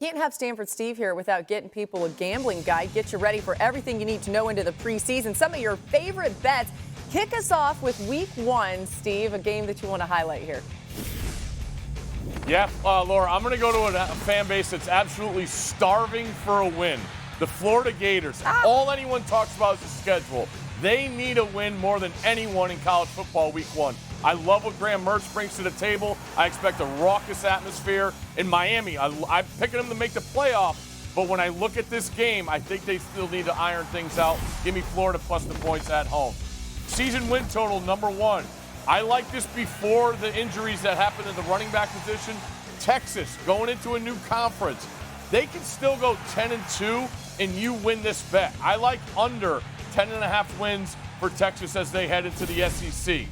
Can't have Stanford Steve here without getting people a gambling guide. Get you ready for everything you need to know into the preseason. Some of your favorite bets. Kick us off with week 1, Steve, a game that you want to highlight here. Yeah, Laura, I'm going to go to a fan base that's absolutely starving for a win. The Florida Gators. All anyone talks about is the schedule. They need a win more than anyone in college football week 1. I love what Graham Mertz brings to the table. I expect a raucous atmosphere in Miami. I'm picking them to make the playoff, but when I look at this game, I think they still need to iron things out. Give me Florida plus the points at home. Season win total, number 1. I like this before the injuries that happened in the running back position. Texas going into a new conference. They can still go 10-2 and you win this bet. I like under 10.5 wins for Texas as they head into the SEC.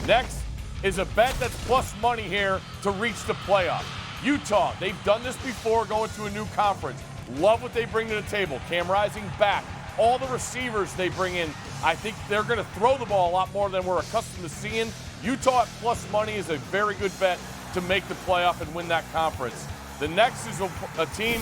Next is a bet that's plus money here to reach the playoff. Utah, they've done this before going to a new conference. Love what they bring to the table. Cam Rising back. All the receivers they bring in, I think they're going to throw the ball a lot more than we're accustomed to seeing. Utah at plus money is a very good bet to make the playoff and win that conference. The next is a team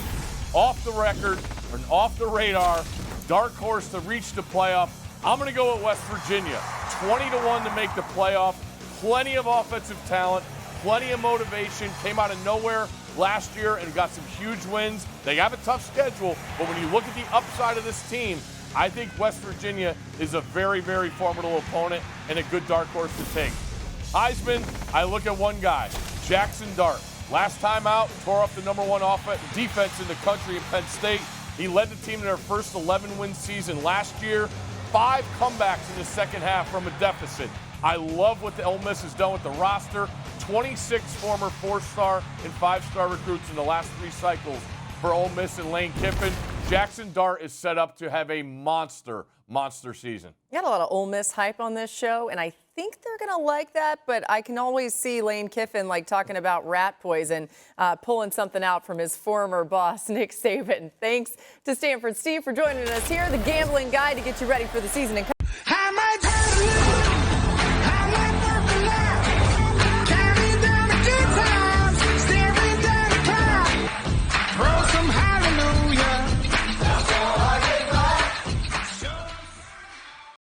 off the record, or off the radar, dark horse to reach the playoff. I'm going to go with West Virginia. 20-1 to make the playoff. Plenty of offensive talent, plenty of motivation. Came out of nowhere last year and got some huge wins. They have a tough schedule, but when you look at the upside of this team, I think West Virginia is a very, very formidable opponent and a good dark horse to take. Heisman, I look at one guy, Jackson Dart. Last time out, tore up the number 1 defense in the country at Penn State. He led the team in their first 11-win season last year. 5 comebacks in the second half from a deficit. I love what the Ole Miss has done with the roster. 26 former 4-star and 5-star recruits in the last 3 cycles for Ole Miss and Lane Kiffin. Jackson Dart is set up to have a monster season. You got a lot of Ole Miss hype on this show, and I think they're going to like that, but I can always see Lane Kiffin talking about rat poison, pulling something out from his former boss, Nick Saban. Thanks to Stanford Steve for joining us here, the gambling guide to get you ready for the season and